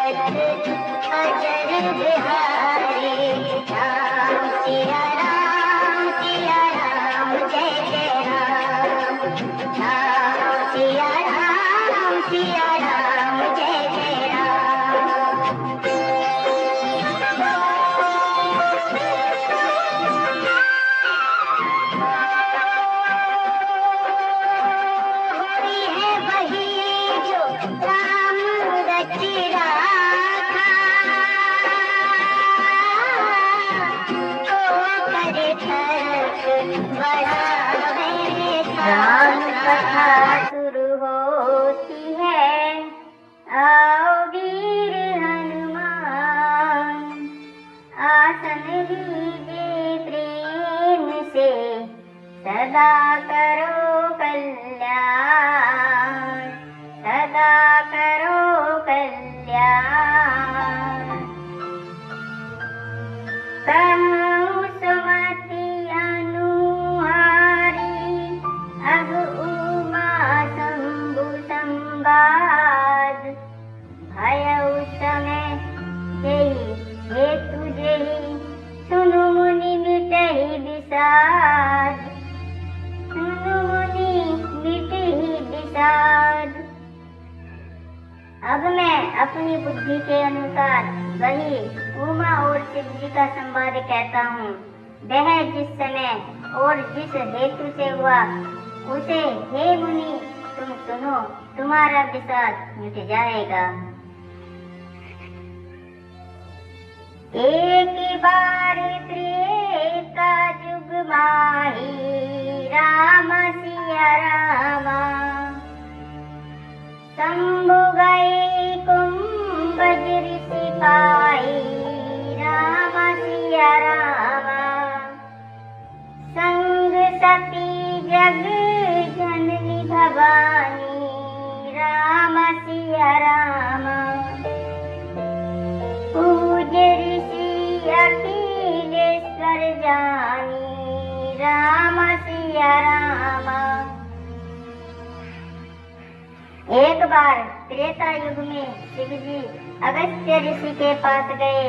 अजर बिहारी राम सिया राम जय जय राम। राम सिया राम जय जय राम। होती है वही जो राम रच राखा, तो करे थरक बढ़ावे राम कथा शुरू होती है। आओ वीर हनुमान, आसन लीजिए प्रेम से, सदा करो कल्याण, सदा करो कल्याण। कहूँ सुमति अनुहारी, अब उमा शंभु संवाद, भयउ समय जेहि हेतु जेहि, सुनु मुनि मिटहि विषाद, सुनु मुनि मिटहि विषाद। अब मैं अपनी बुद्धि के अनुसार वही उमा और शिव जी का संवाद कहता हूँ। वह जिस समय और जिस हेतु से हुआ, उसे हे मुनि तुम सुनो, तुम्हारा विषाद मिट जाएगा। एक बार त्रेता युग माही, राम सिया रामा, शंभु गए कुंभज ऋषि पाई, राम सिया रामा, संग सती जग जननी भवानी, राम सिया रामा, पूज ऋषि अखिलेश्वर जानी, राम सिया रामा। एक बार त्रेता युग में शिव जी अगस्त्य ऋषि के पास गए।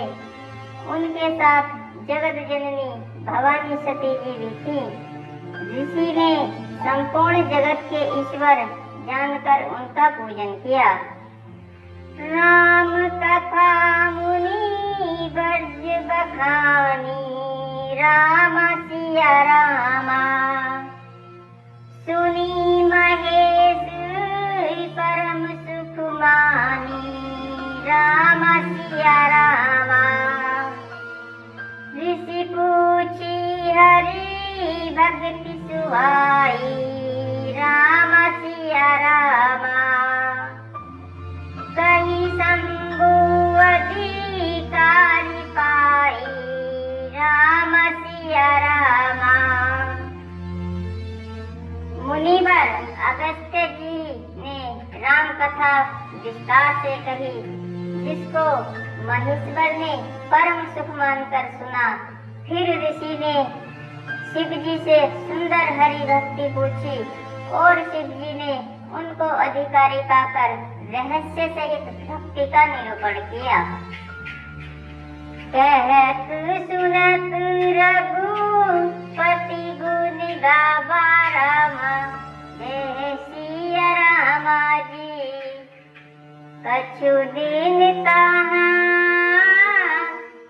उनके साथ जगत जननी भवानी सती जी भी थी। ऋषि ने संपूर्ण जगत के ईश्वर जानकर उनका पूजन किया। राम कथा मुनि वर्ज बखानी, राम सिया रामा, सुनी महेश परम सुख मानी, राम सिया रामा। ऋषि पूछी हरि भक्ति सुहाई, राम सिया रामा, कहीं शंभु अधिकारी पाई, राम सिया रामा। मुनिवर अगस्त्य जी ने राम कथा विस्तार से कही, जिसको महेश्वर ने परम सुख मानकर सुना। फिर ऋषि ने शिव जी से सुंदर हरि भक्ति पूछी और शिव जी ने उनको अधिकारी पाकर रहस्य सहित भक्ति का निरूपण किया। कहत सुनत रघुपति गुण गावा, रामा जय सिया रामा जी, कछु दिन कहाँ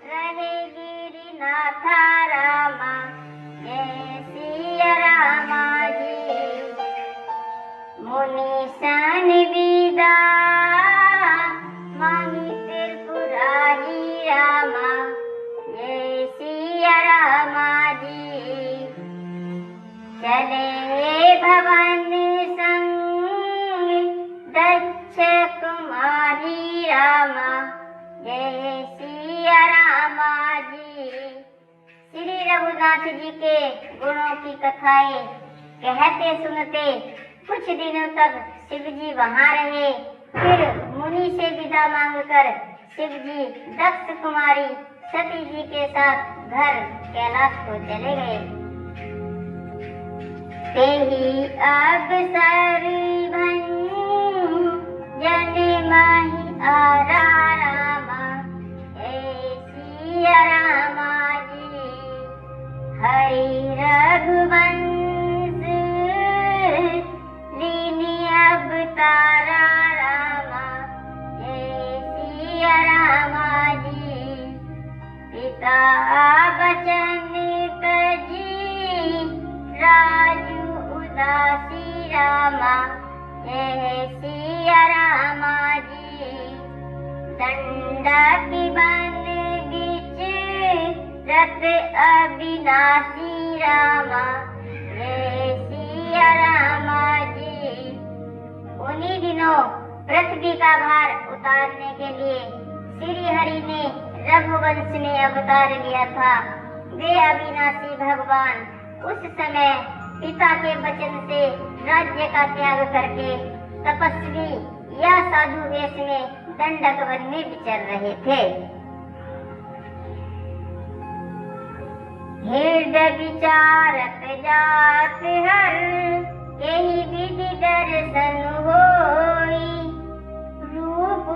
रहे गिरिनाथा, रामा जय सिया रामा जी। मुनि सन विदा मांगी त्रिपुरारी, रामा जय सिया रामा जी। चले भवन संग दक्ष कुमारी, रामा जय सिया रामा जी। श्री रघुनाथ जी के गुणों की कथाएं कहते सुनते कुछ दिनों तक शिव जी वहाँ रहे। फिर मुनि से विदा मांगकर शिव जी दक्ष कुमारी सती जी के साथ घर कैलाश को चले गए। तेहि अवसर भंजन माहि आरा दंडक बन बिच रत अविनाशी रामा, जय सिया रामा जी। उन्हीं दिनों पृथ्वी का भार उतारने के लिए श्री हरि ने रघुवंश में अवतार लिया था। वे अविनाशी भगवान उस समय पिता के वचन से राज्य का त्याग करके तपस्वी या साधु वेश में दंडक वन में विचर रहे थे। हृदय विचारक जात हर, यही विधि दर्शन होई। रूप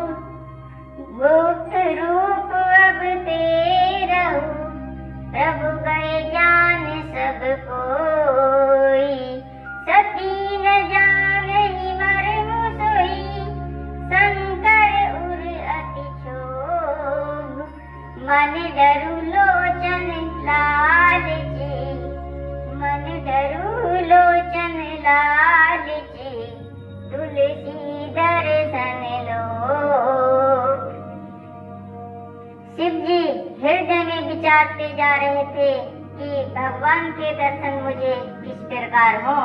गुप्त रूप अब तेरहु, प्रभु गए जान सब कोई। सती न जानहि मर्म सोई, शंकर उर अति क्षोभ। मन डरु लोचन लाल जी, मन डरु लोचन लाल जी, तुलसी दर्शन लो। शिव जी हृदय में विचारते जा रहे थे कि भगवान के दर्शन मुझे किस प्रकार हो।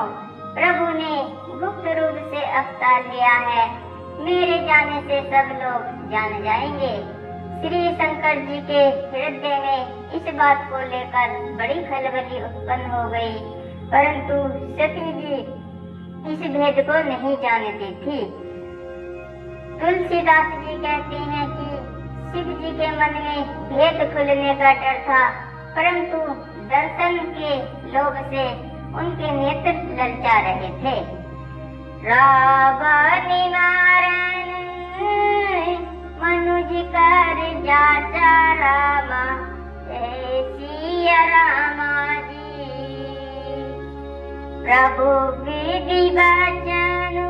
प्रभु ने गुप्त रूप से अवतार लिया है, मेरे जाने से सब लोग जान जाएंगे। श्री शंकर जी के हृदय में इस बात को लेकर बड़ी खलबली उत्पन्न हो गई, परंतु सती जी इस भेद को नहीं जानती थी। तुलसीदास जी कहते हैं कि शिव जी के मन में भेद खुलने का डर था, परंतु दर्शन के लोभ से उनके नेत्र ललचा रहे थे। रावण मारन मनुज कर जाचा रामा, जय सिया रामा जी। प्रभु विधि वचनु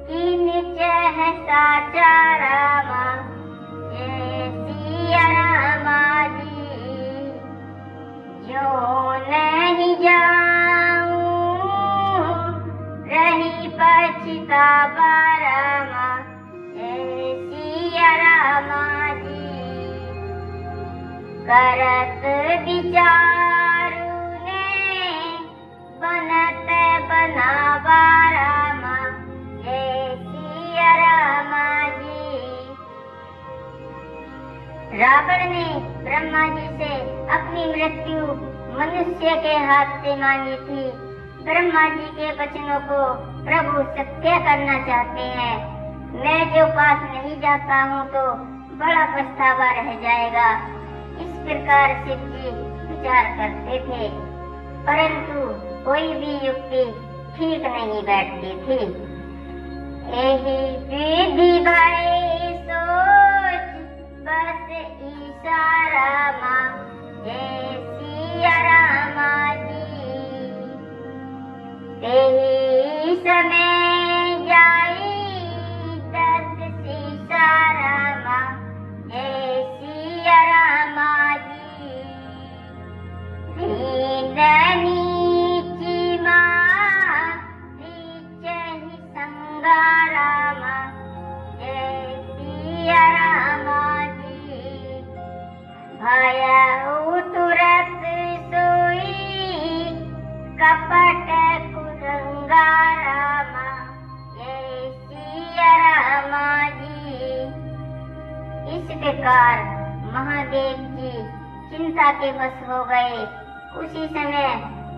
किन चह साचा रामा, जय सिया रामा जी। जो नहीं जाऊं रही पछतावा रामा, जय सिया रामा जी। करत विचारु ने बनत बनावा रामा, जय सिया रामा जी। रावण ने ब्रह्मा जी से अपनी मृत्यु मनुष्य के हाथ से मांगी थी। ब्रह्मा जी के वचनों को प्रभु सत्य करना चाहते हैं। मैं जो पास नहीं जाता हूँ तो बड़ा पछतावा रह जाएगा। इस प्रकार शिव जी विचार करते थे, परंतु कोई भी युक्ति ठीक नहीं बैठती थी। यही विधि भय सोच बस इशारा माँ, जय सिया रामा जी। यही समय जाई दस सीसारा माँ, जय सिया रामा जी। नीची माँ नीचहि संगारा माँ, जय सिया रामा जी। भयउ तुरत सोई कपट कुरंगा रामा, जय सिया रामा जी। इस प्रकार महादेव जी चिंता के वश हो गए। उसी समय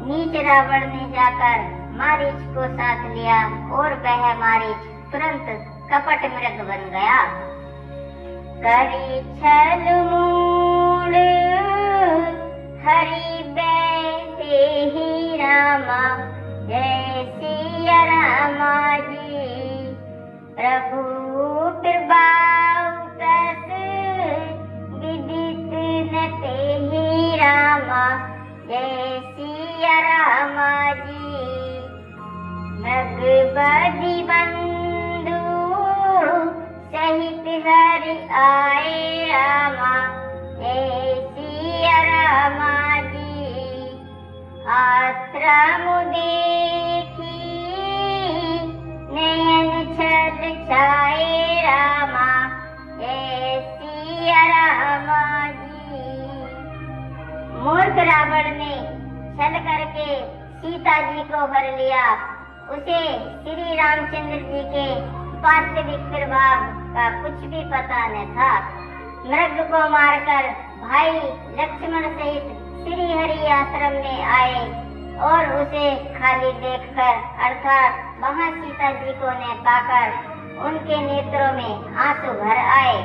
नीच रावण ने जाकर मारीच को साथ लिया और वह मारीच तुरंत कपट मृग बन गया। करी छल मूड हरि बैठे ही रामा, जय सिया रामा जी। प्रभु कृपाउतस विदित न तेहि रामा, जय सिया रामा जी। मृगबधि बंधु सहित हरि आए रामा, जय सिया रामा जी। आश्रम देखी नयन छल छाए रामा, रावण ने छल करके सीता जी को हर लिया। उसे श्री रामचंद्र जी के वास्तविक प्रभाव का कुछ भी पता न था। मृग को मारकर भाई लक्ष्मण सहित श्री हरि आश्रम में आए और उसे खाली देखकर अर्थात वहां सीता जी को न पाकर उनके नेत्रों में आंसू भर आए।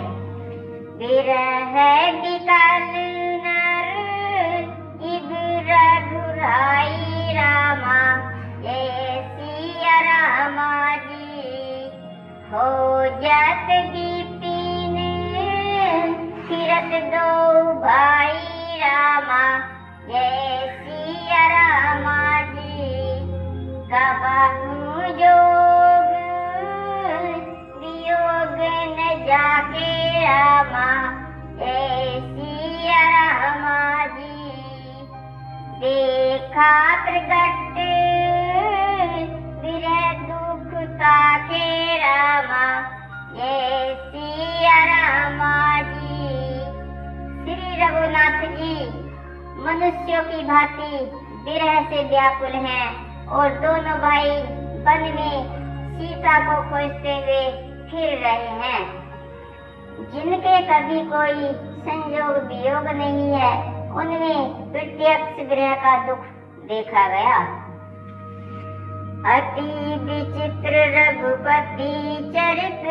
विरह विकल नर इब रघुराई रामा, जय सिया रामा जी। हो जत विपिन फिरत दो भाई रामा, जय सिया रामा जी। कबहु जोग वियोग न जाके रामा, जय सिया रामा जी। देखा प्रगट विरह दुख ताके रामा, जय सिया रामा जी। श्री रघुनाथ जी मनुष्यों की भांति विरह से व्याकुल हैं और दोनों भाई वन में सीता को खोजते हुए फिर रहे हैं। जिनके कभी कोई संयोग वियोग नहीं है, उनमें प्रत्यक्ष विरह का दुख देखा गया। अति विचित्र रघुपति चरित,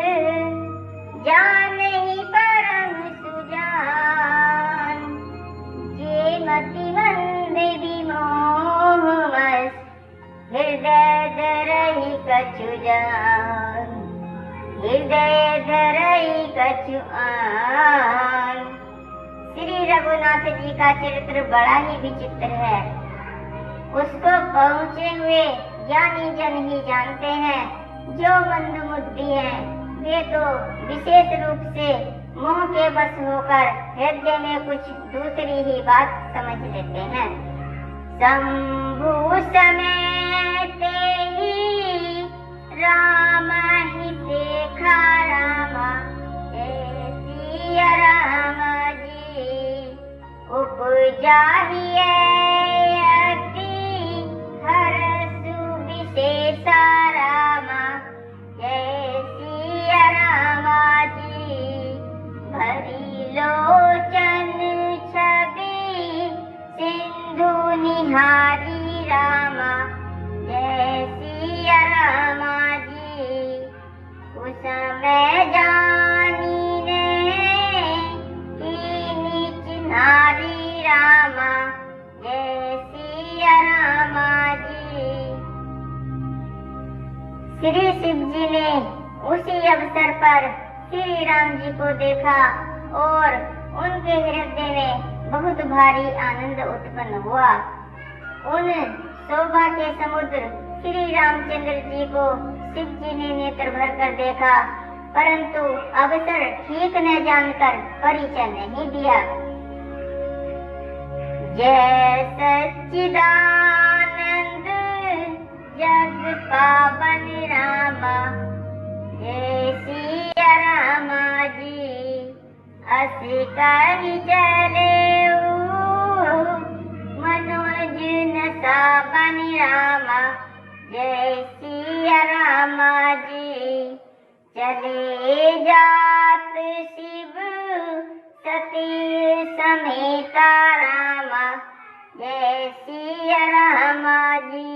जानहि परम सुजान। जे मति मंद विमोहवश, हृदय धरहि कछु जान। हृदय धरहि कछु आन। श्री रघुनाथ जी का चरित्र बड़ा ही विचित्र है। उसको पहुँचे हुए ज्ञानी जन ही जानते हैं। जो मंदबुद्धि हैं, वे तो विशेष रूप से मोह के वश होकर हृदय में कुछ दूसरी ही बात समझ लेते हैं। शंभु समेत ही राम ही देखा रामा, जय सिया रामा जी। उपजा ही अति हरषु विशेषा रामा, जय सिया रामा जी। भरी लोचन छवि सिंधु निहारी रामा, जय सिया रामा जी। उस समय जानी ने नीच नारी रामा, जय सिया रामा जी। श्री शिव जी ने उसी अवसर पर श्री राम जी को देखा और उनके हृदय में बहुत भारी आनंद उत्पन्न हुआ। उन शोभा के समुद्र श्री रामचंद्र जी को शिव जी ने नेत्र भर कर देखा, परंतु अवसर ठीक न जानकर परिचय नहीं दिया। जय सच्चिदानंद जग पावन रामा, जय सिया रामा जी। अस कहि चले मनोज न सावन रामा, जय सिया रामा जी। चले जात शिव सती समेता रामा, जय सिया रामा जी।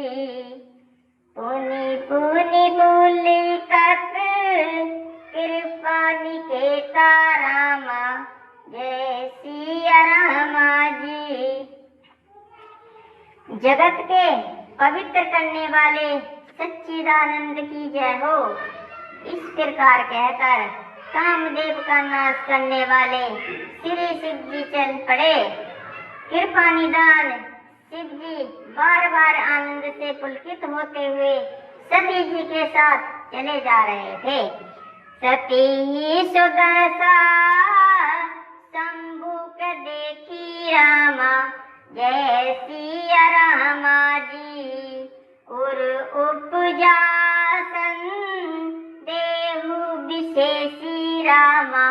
पुनि पुनि पुलिकत कृपा निकेता रामा, जय सिया रामा जी। जगत के पवित्र करने वाले सच्चिदानंद की जय हो। इस प्रकार कहकर कामदेव का नाश करने वाले श्री शिव जी चल पड़े। कृपा निदान शिव जी बार बार आनंद से पुलकित होते हुए सती जी के साथ चले जा रहे थे। सती सुदशा शंभु के देखी रामा, जय सिया रामा जी। उर उपजा देहु विशेषी रामा,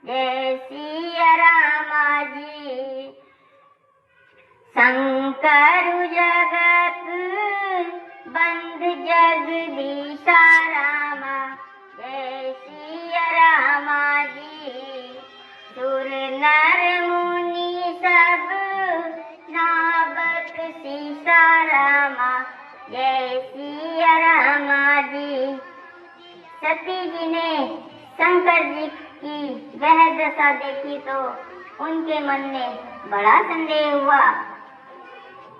जय सिया रामा जी। शंकर जगत बंध जगदीशा रामा, जय सिया रामा जी। सुर नर मुनि सब नावक सीसा रामा, जय सिया रामा जी। सती जी ने शंकर जी की वह दशा देखी तो उनके मन में बड़ा संदेह हुआ।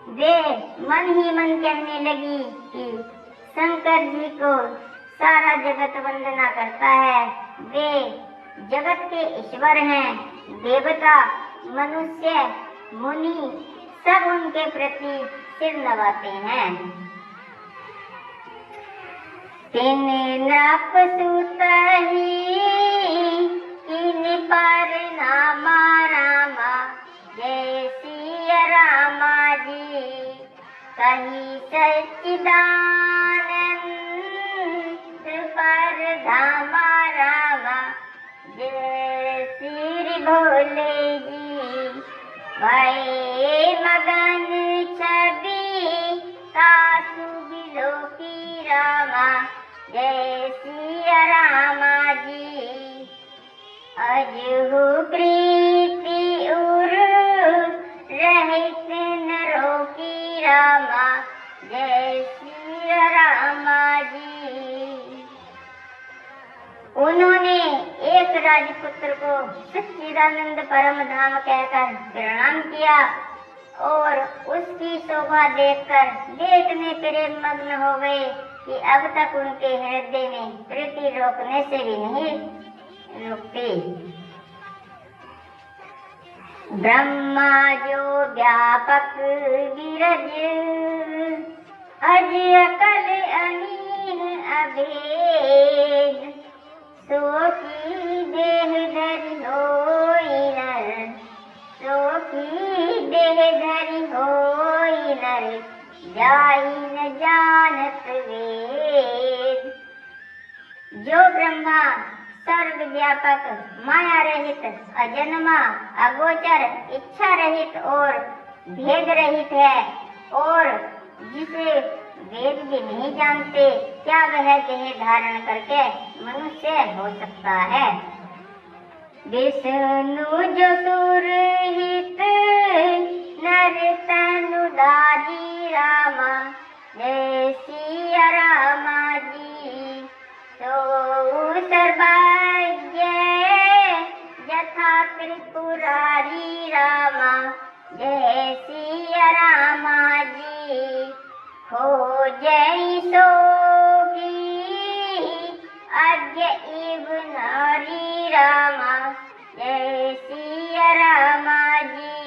वे मन ही मन कहने लगी कि शंकर जी को सारा जगत वंदना करता है, वे जगत के ईश्वर हैं, देवता मनुष्य मुनि सब उनके प्रति सिर नवाते हैं। तिन नृप सुत ही किन पर नामा रामा, जय सिया रामा जी। कही सच्चिदानंद पर धामा रामा, जय श्री भोले जी। भय मगन छवि कासु बिलोकी रामा, जय सिया रामा जी। अजहु प्रीति उर रहित नरों की रामा, जय सिया रामा जी। उन्होंने एक राजपुत्र को सच्चिदानंद परम धाम कहकर प्रणाम किया और उसकी शोभा देखकर देखने प्रेम मग्न हो गए कि अब तक उनके हृदय में प्रीति रोकने से भी नहीं रुकती। ब्रह्मा जो व्यापक गिरज अज अकल अनीन अभेद, सो की देह धरि होई नर, सो की देह धरि होई नर, जाहि न जानत वेद। जो ब्रह्मा सर्व व्यापक माया रहित अजन्मा अगोचर इच्छा रहित और भेद रहित है और जिसे वेद भी नहीं जानते, क्या वह देह धारण करके मनुष्य हो सकता है। विष्णु जो सुरहित नर तनुधारी रामा, जय सिया रामा जी। तो सर्वज्ञ यथा त्रिपुरारी रामा, जय सिया रामा जी। हो जय सोगी अज्ञ इव नारी रामा, जय सिया रामा जी।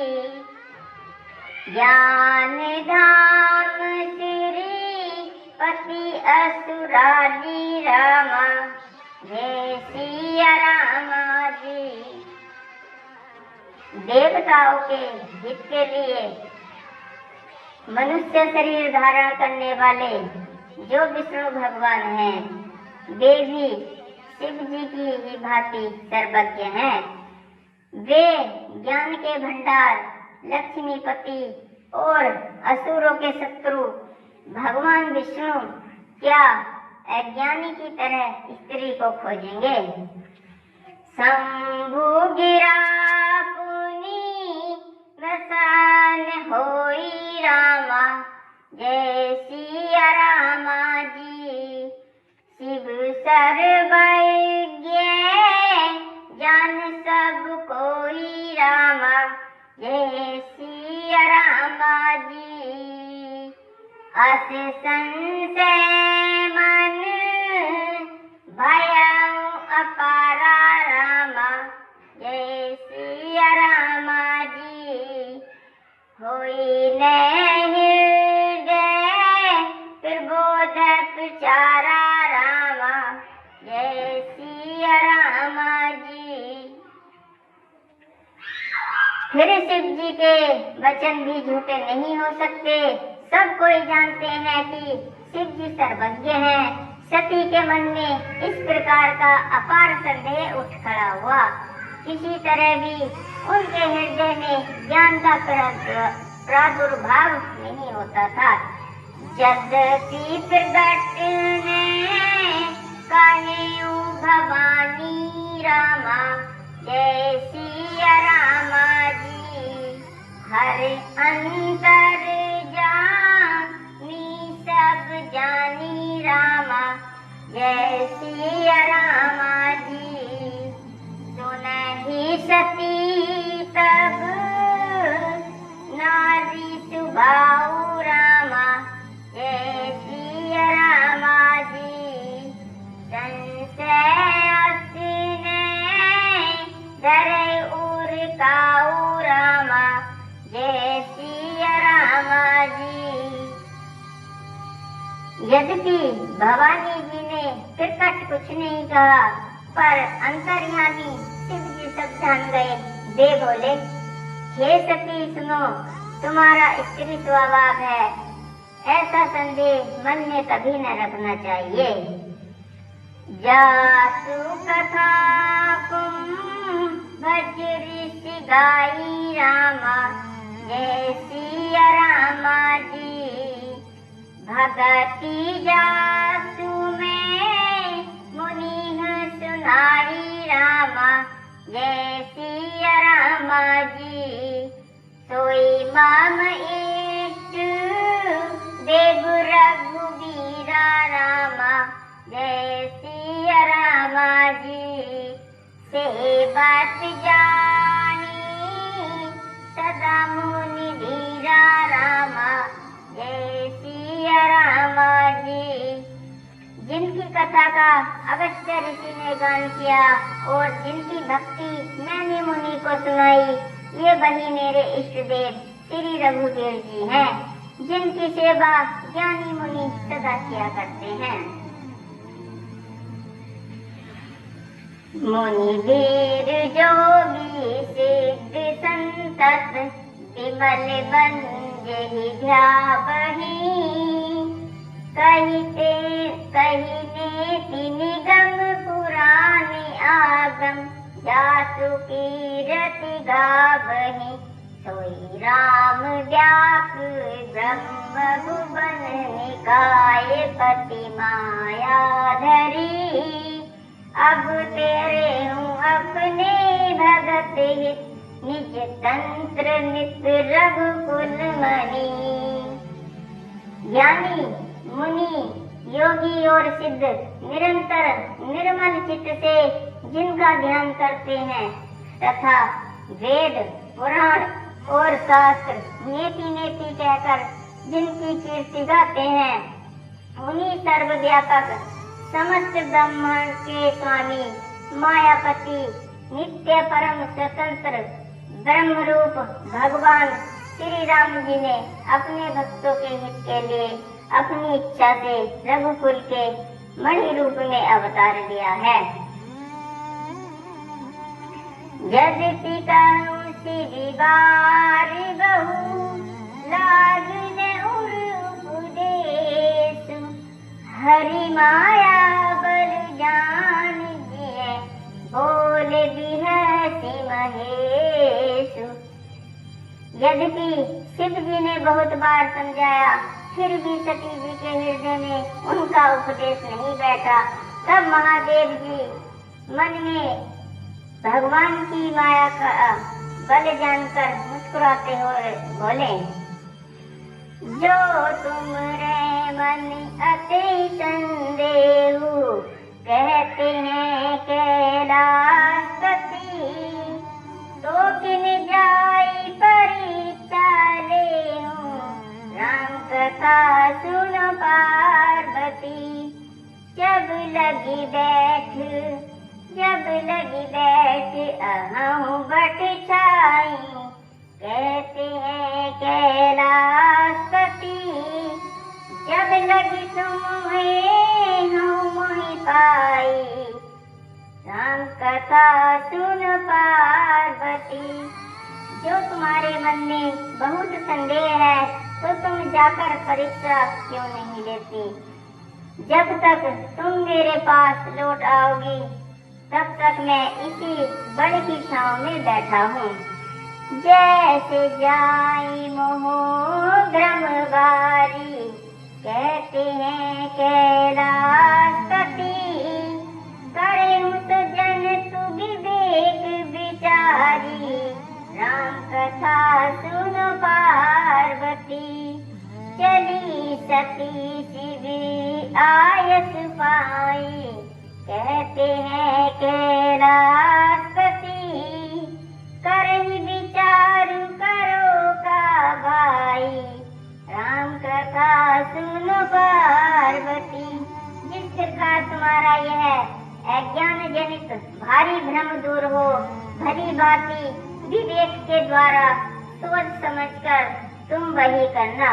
ज्ञान धाम श्री पति असुरारी रामा, जय सिया रामा जी। देवताओं के हित के लिए मनुष्य शरीर धारण करने वाले जो विष्णु भगवान हैं, वे भी शिव जी की ही भांति सर्वज्ञ हैं। वे ज्ञान के भंडार, लक्ष्मीपति और असुरों के शत्रु भगवान विष्णु क्या अज्ञानी की तरह स्त्री को खोजेंगे। शंभु गिरा पुनि वसन होई रामा, जय सिया रामा जी। शिव सर्वज्ञ जान सब कोई रामा, जय सिया रामा जी। अस संशय मन भयं अपारा रामा, जय सिया रामा जी। होई न हृदय प्रबोध प्रचारा रामा, जय सिया रामा जी। फिर शिव जी के वचन भी झूठे नहीं हो सकते। सब कोई जानते हैं कि शिव जी सर्वज्ञ हैं। सती के मन में इस प्रकार का अपार संदेह उठ खड़ा हुआ। किसी तरह भी उनके हृदय में ज्ञान का प्रादुर्भाव नहीं होता था। यद्यपि प्रगट ने कहेऊ भवानी रामा, जय सिया रामा जी। हर अंतर जानी सब जानी रामा, जय सिया रामा जी। सुनहि सती तब नारी सुभाऊ रामा, जय सिया रामा जी। संशय असने डरे उर काऊ रामा, जय सिया रामा जी। यद्यपि भवानी जी ने प्रकट कुछ नहीं कहा, पर अंतर्यामी शिव जी सब जान गए। वे बोले, हे सती सुनो, तुम्हारा स्त्री स्वभाव है, ऐसा संदेह मन में कभी न रखना चाहिए। जासु कथा कुम भज ऋषि गाई रामा, जय सिया रामा जी। भगति जासु में मुनि सुनाई रामा, जय सिया रामा जी। सोई मम इष्ट देव रघुवीरा रामा, जय सिया रामा जी। सेवत जानी सदा मुनि धीरा रामा, जय सिया रामा जी। जिनकी कथा का अगस्त्य ऋषि ने गान किया और जिनकी भक्ति मैंने मुनि को सुनाई, ये वही मेरे इष्ट देव श्री रघुवीर जी हैं, जिनकी सेवा ज्ञानी मुनि सदा किया करते हैं। मुनि वीर जोगी सिद्ध संतत, विमल बंजहि ध्यावहि। कहिने निगम पुराणे आगम, जासु कीरति गावहि। सोई राम व्याप ब्रह्म भुवन निकाय, पति माया धरी। अब तेरे हूँ अपने भगत हित, निज तंत्र नित रघुकुल मणि। ज्ञानी मुनि योगी और सिद्ध निरंतर निर्मल चित्त से जिनका ध्यान करते हैं तथा वेद पुराण और शास्त्र नेति नेति कहकर जिनकी कीर्ति गाते हैं, उन्हीं सर्वव्यापक समस्त ब्रह्मांड के स्वामी मायापति नित्य परम स्वतंत्र ब्रह्म रूप भगवान श्री राम जी ने अपने भक्तों के हित के लिए अपनी इच्छा से रघुकुल के मणि रूप में अवतार लिया है। यद्यपि कहूँ श्री बारी बहु, लागने उर उपदेश। हरि माया बल जान जिए, बोले बिहसी महेश। यद्यपि शिव जी ने बहुत बार समझाया, फिर भी सती जी के हृदय में उनका उपदेश नहीं बैठा। तब महादेव जी मन में भगवान की माया का बल जानकर मुस्कुराते हुए बोले, जो तुमरे मन अति संदेह, कहते हैं कैलाशपति। तो किन जाई परीक्षा लेऊं, राम कथा सुनो पार्वती। जब लगी बैठ अहं बट छाई, कहते हैं कैलाशपति। जब लगी तुम्हें हूँ मोहि पाई, राम कथा सुन पार्वती। जो तुम्हारे मन में बहुत संदेह है तो तुम जाकर परीक्षा क्यों नहीं लेती। जब तक तुम मेरे पास लौट आओगी तब तक मैं इसी बड़ की छांव में बैठा हूँ। जैसे जाई मोह भ्रम बारी, कहते हैं कैलाशपति। करे तो जन तू विवेक विचारी, राम कथा सुन पार्वती। चली सती शिव आयस पाई, कहते हैं कैलाशपति। करहि विचार करो का भाई, राम कथा सुनो पार्वती। जिस प्रकार तुम्हारा यह अज्ञान जनित भारी भ्रम दूर हो, भली भांति विवेक के द्वारा सोच समझकर तुम वही करना।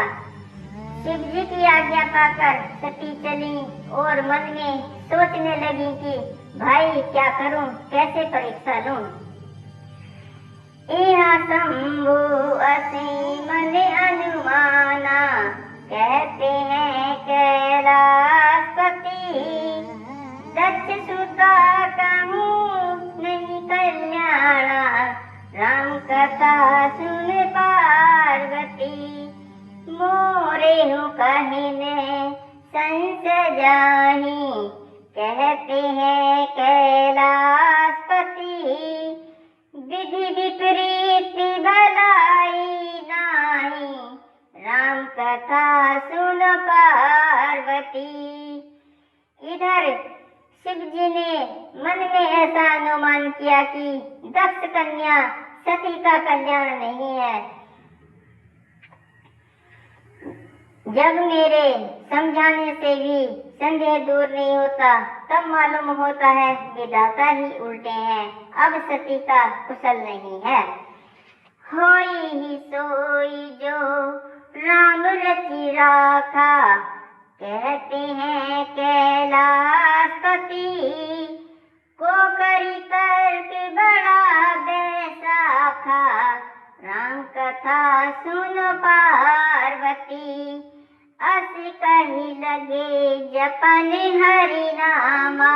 शिव जी की आज्ञा पाकर सती चली और मन में सोचने लगी कि भाई क्या करूं, कैसे परीक्षा लूं। यहाँ शंभु असीम ने अनुमाना, कहते हैं कैलाशपति। दक्ष सुता कहूँ नहीं कल्याणा, राम कथा सुन पार्वती। मोरे हूँ कहने संस जाही, कहते हैं कैलाशपति। विधि विपरीत भलाई नाही, राम कथा सुन पार्वती। इधर शिव जी ने मन में ऐसा अनुमान किया कि दक्ष कन्या सती का कल्याण नहीं है। जब मेरे समझाने से भी संदेह दूर नहीं होता, तब मालूम होता है विधाता ही उल्टे हैं, अब सती का कुशल नहीं है। होई ही सोई जो राम रचि राखा, कहते हैं कैलाशपति। को करी तर्क बड़ा बैसाखा, राम कथा सुन पार्वती। अस कही लगे जपन हरि नामा,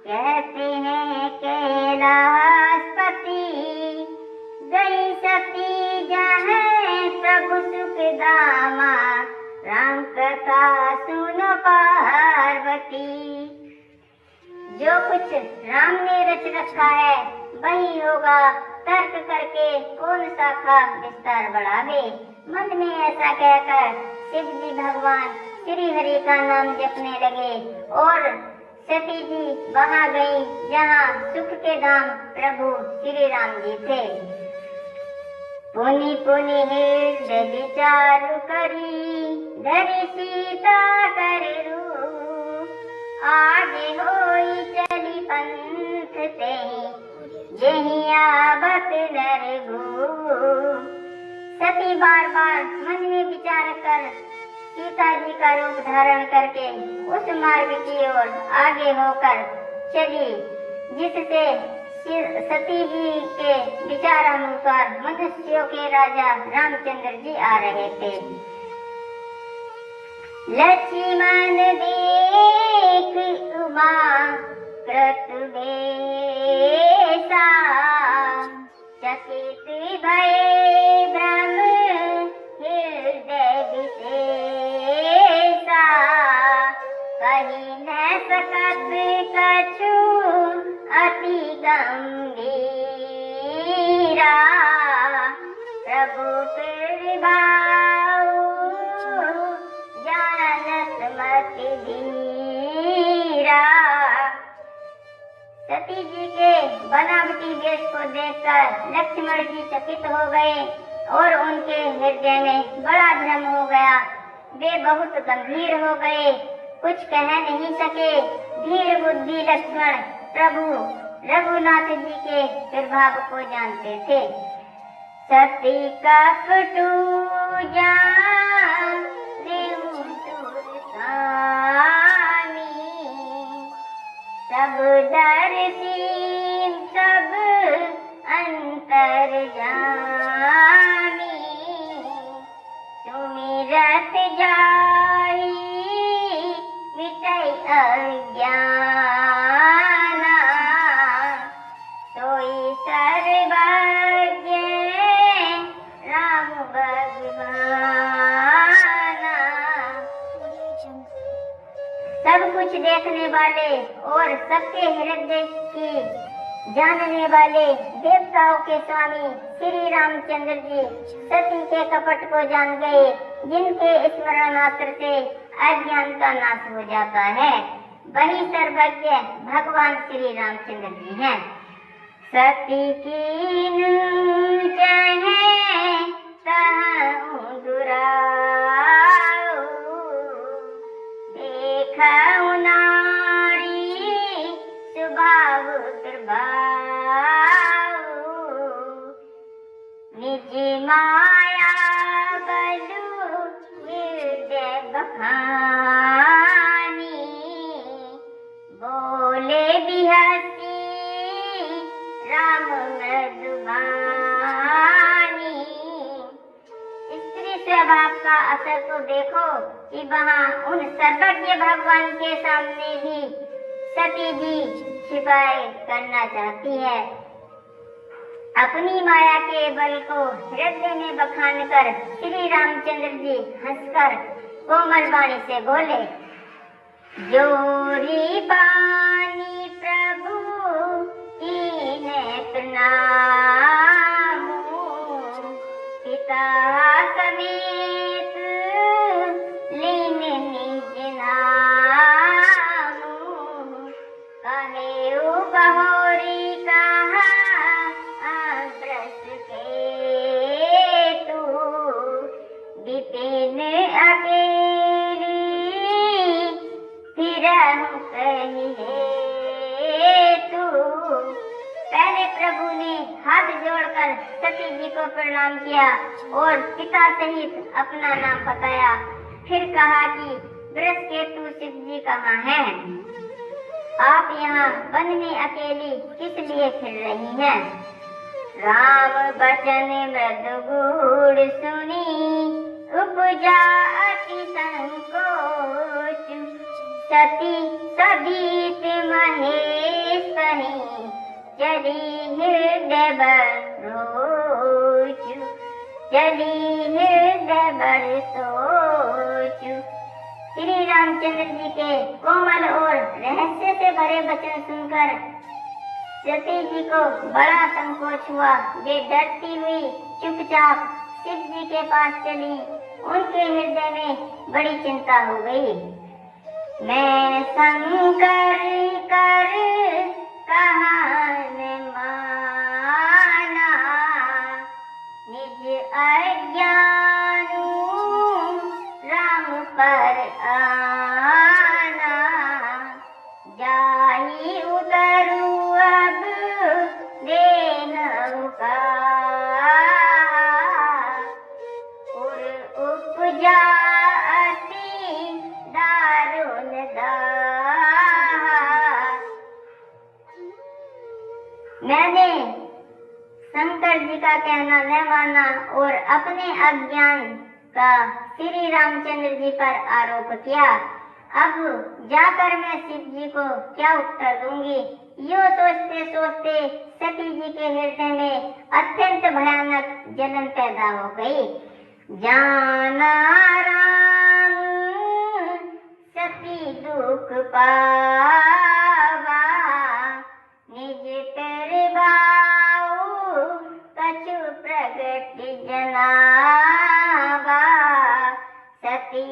कहते हैं कैलाशपति। गई सती जहाँ प्रभु सुख दामा, राम कथा सुन पार्वती। जो कुछ राम ने रच रखा है वही होगा, तर्क करके कौन शाखा विस्तार बढ़ावे। मन में ऐसा कहकर शिव जी भगवान श्री हरि का नाम जपने लगे और सती जी वहां गई जहां सुख के धाम प्रभु श्री राम जी थे। पुनि पुनि हृदय विचार करी, धरि सीता कर रूप। आगे होई चली पंथ ते, जहीं आवत नरगू। सती बार बार मन में विचार कर सीता जी का रूप धारण करके उस मार्ग की ओर आगे होकर चली, जिससे सती जी के विचारानुसार मनुष्यों के राजा रामचंद्र जी आ रहे थे। लक्ष्मण देख उमा क्रतुवेशा, चकित भये ब्रह्म हृदय विशेषा। कही न सकत कछु अति गंभीरा, प्रभु प्रभाव जानत मति धीरा। सती जी के बनावटी वेश को देखकर लक्ष्मण जी चकित हो गए और उनके हृदय में बड़ा भ्रम हो गया। वे बहुत गंभीर हो गए, कुछ कह नहीं सके। धीर बुद्धि लक्ष्मण प्रभु रघुनाथ जी के प्रभाव को जानते थे। सती कपटू जान सब दर्शी सब अंतर जानी, सुमिरत जाई मिटई अज्ञाना। सोई सर्वज्ञ देखने वाले और सबके हृदय की जानने वाले देवताओं के स्वामी श्री रामचंद्र जी सती के कपट को जान गए, जिनके स्मरण मात्र से अज्ञान का नाश हो जाता है। वही सर्वज्ञ भगवान श्री रामचंद्र जी हैं। सती कीन चाहे तहु दुराऊ, देखऊ नारी स्वभाव प्रभाऊ, निज माया बलु विद्य बखानी, बोले बिहसी राम मृदुबानी। स्त्री स्वभाव का असर तो देखो कि वहाँ उन सर्वज्ञ भगवान के सामने भी सती जी छिपाए करना चाहती है। अपनी माया के बल को हृदय में बखान कर श्री रामचंद्र जी हंसकर कोमल वाणी से बोले, जोरी बानी प्रभु कीन प्रणाम, पिता समेत लीन निज नाम, कहे बहोरी कहा ब्रस के तू, विपिन अकेली फिर कहिए तू। पहले प्रभु ने हाथ जोड़कर सती जी को प्रणाम किया और पिता सहित अपना नाम बताया। फिर कहा कि बृहस्पति शिव जी कहाँ हैं? आप यहाँ वन में अकेली किस लिए फिर रही हैं? राम बचन मृदु गूढ़ सुनी, उपजा अति संकोच, सती सदीत महेश कहीं, चली हृदय बरसोच, चली हृदय बरसोच। श्री रामचंद्र जी के कोमल और रहस्य से भरे वचन सुनकर सती जी को बड़ा संकोच हुआ। वे डरती हुई चुपचाप शिव जी के पास चली। उनके हृदय में बड़ी चिंता हो गई। मैं शंकर कर कहान माना, निज अज्ञानु राम पर आना, जाही उतरू अब देहु का, उर उपजा अति दारुण दाहा। मैंने शंकर जी का कहना न माना और अपने अज्ञान का श्री रामचंद्र जी पर आरोप किया। अब जाकर मैं शिव जी को क्या उत्तर दूंगी? यो सोचते सोचते सती जी के हृदय में अत्यंत भयानक जलन पैदा हो गई। जाना राम सती दुख पावा, निज प्रभाव कछु प्रगट जनावा, सती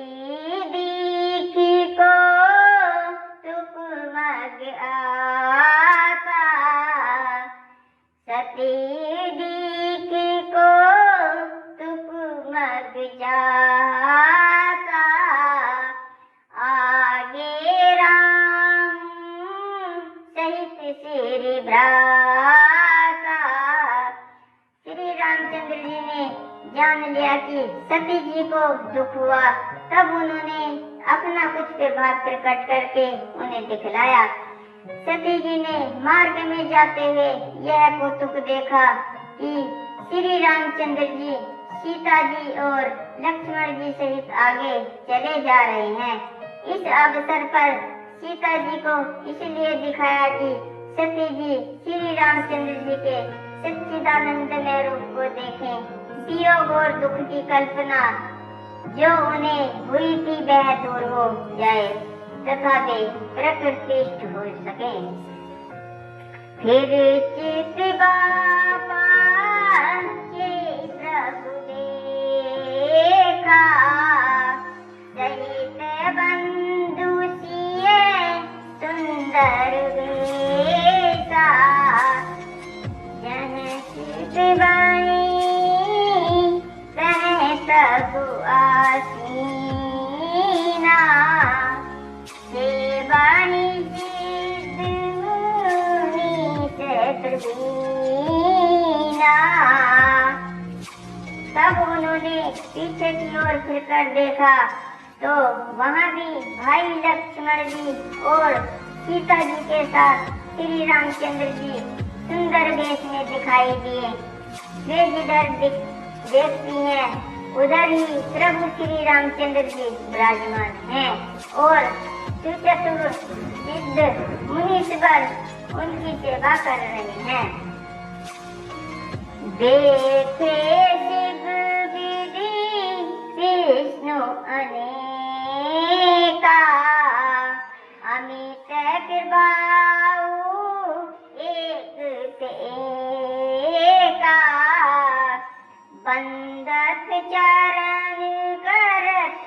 दीखी को तुक मग आता, सती दीखी को तुक मग जाता, आगे राम सहित श्री भ्राता। श्री रामचंद्र जी ने जान लिया कि सती जी को दुख हुआ। तब उन्होंने अपना कुछ विभाग प्रकट करके उन्हें दिखलाया। सती जी ने मार्ग में जाते हुए यह कौतुक देखा कि श्री रामचंद्र जी सीता जी और लक्ष्मण जी सहित आगे चले जा रहे हैं। इस अवसर पर सीता जी को इसलिए दिखाया कि सती जी श्री रामचंद्र जी के सच्चिदानंदमय रूप को देखें। वियोग और दुख की कल्पना जो उन्हें हुई थी वह दूर हो जाए। तथा वे प्रकृतिस्थ हो सके। फिर चित बाबा के प्रभु देखा, सहित बंधु सिए सुंदर वेशा, जह चित बाई कह तब आसीना, हे वाणी सिद्ध मुनि से प्रवीणा। तब उन्होंने पीछे की ओर फिरकर देखा तो वहाँ भी भाई लक्ष्मण जी और सीता जी के साथ श्री रामचंद्र जी सुंदर वेश में दिखाई दिए। वे जिधर देखती हैं उधर ही प्रभु श्री रामचंद्र जी विराजमान हैं और सुचतुर सिद्ध मुनीश्वर उनकी सेवा कर रहे हैं। देखे शिव विधि विष्णु अनेका, अमित कृपाऊ एक ते एका, बंदत चरण करत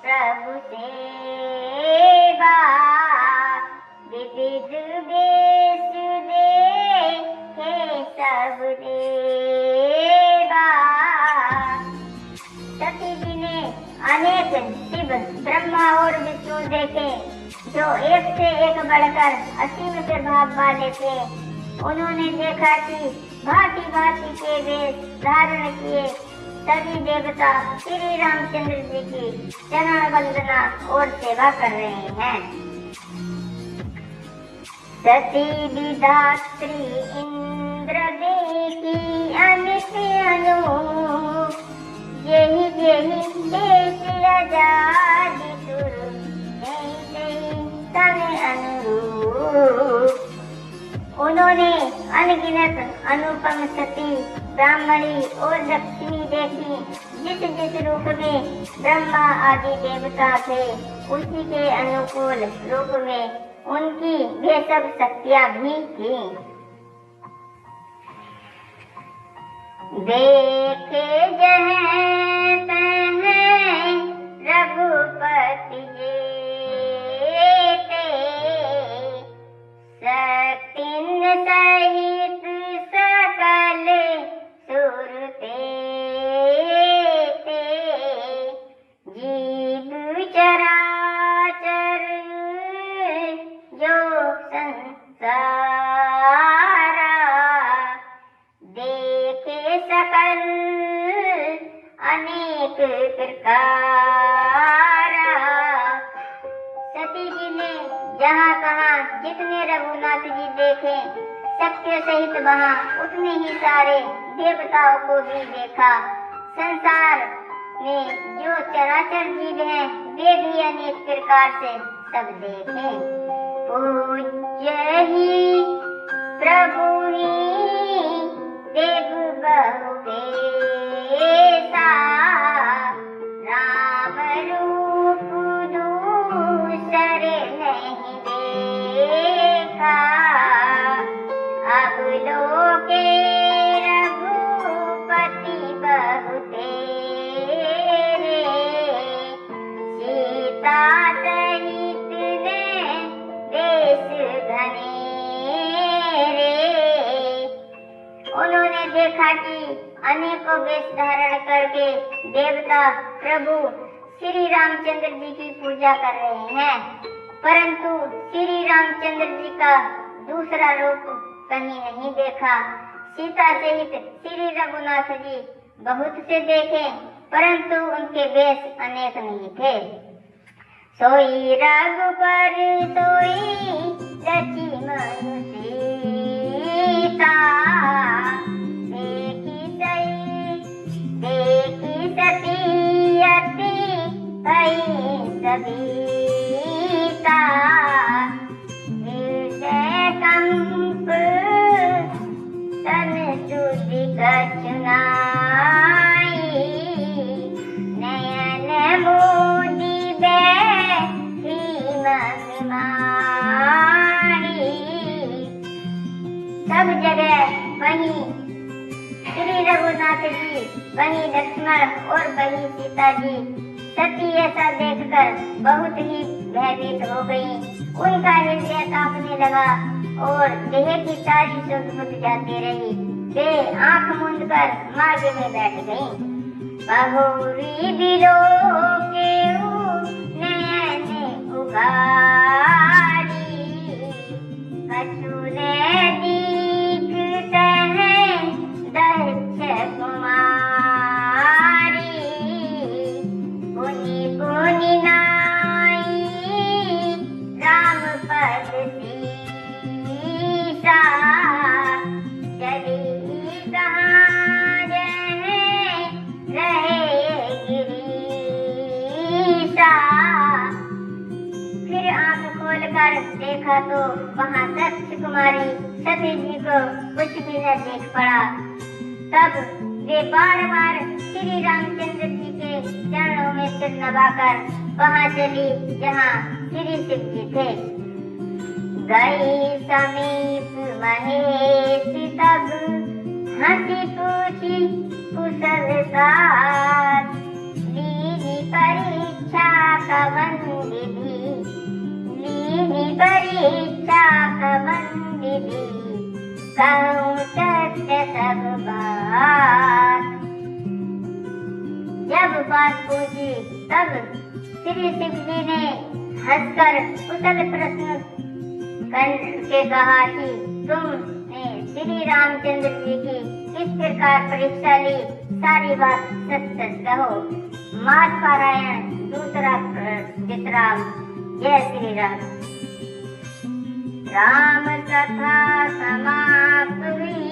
प्रभु सेवा, विविध वेश देखे सब देवा। सती जी ने अनेक शिव ब्रह्मा और विष्णु देखे जो एक से एक बढ़कर असीम प्रभाव वाले थे। उन्होंने देखा कि भांति भांति के वेश धारण किए सभी देवता श्री रामचंद्र जी की चरण वंदना और सेवा कर रहे हैं। सती विधात्री इंद्र देखी अमित अनूप, यही यही देश आजादी सुर, यही तन अनुरूप। उन्होंने अनगिनत अनुपम सती ब्राह्मणी और दक्षिणी देखी। जिस जिस रूप में ब्रह्मा आदि देवता थे उसी के अनुकूल रूप में उनकी वे सब शक्तियां भी थी। देखे जह तह रघुपति जेते, शक्तिन सहित सकल सुरते जीव चराचर जो संसारा, देखे सकल अनेक प्रकारा। सती जी ने जहाँ कहाँ जितने रघुनाथ जी देखे शक्ति सहित वहाँ उतने ही सारे देवताओं को भी देखा। संसार में जो चराचर जीव हैं वे भी अनेक प्रकार से सब देखे। पूज्य ही प्रभु ही देव बहु बेसा, राम रूप दूसर नहीं देखा, अब लोके रघुपति बहु तेरे, सीता सहित ने देश घनेरे। उन्होंने देखा कि अनेकों वेश धारण करके देवता प्रभु श्री रामचंद्र जी की पूजा कर रहे हैं, परंतु श्री रामचंद्र जी का दूसरा रूप कहीं नहीं देखा। सीता सहित श्री रघुनाथ जी बहुत से देखे, परंतु उनके वेश अनेक नहीं थे। सोई रघुबर सोई रची मनु सीता, देखी सती अति भई सबीता, हृदय कंप तन सुधि कछुनाई, नयन मोदी बैठी मन सब जगह वहीं श्री रघुनाथ जी, वहीं लक्ष्मण और वहीं सीता जी। सती ऐसा देखकर बहुत ही भयभीत हो गई। उनका हृदय कांपने लगा और देह की सारी सुध बुध जाती रही। वे आंख मूंद कर मार्ग में बैठ गईं। बहुरी बिलो के नयन उघारी, कछुले दीखते हैं दक्ष कुमारी। पुनि पुनि नाई राम पद सीसा, चली कहाँ रहे गिरीशा। फिर आंख खोलकर देखा तो वहां दक्ष कुमारी सती जी को कुछ भी न देख पड़ा। तब वे बार बार श्री रामचंद्र जी के चरणों में सिर नवाकर वहां चली जहां श्री शिव जी थे। गई समीप महेश तब हंसी पूछी कुशल साथ, लीनी परीक्षा कवन विधि, लीनी परीक्षा कवन विधि, कहूँ सत्य सब बात। जब बात पूछी तब श्री शिव जी ने हंसकर कुशल प्रश्न करके कहा कि तुमने श्री रामचंद्र जी की किस प्रकार परीक्षा ली, सारी बात सच सच कहो। मास पारायण दूसरा विश्राम। जय श्री राम। राम कथा समाप्त हुई।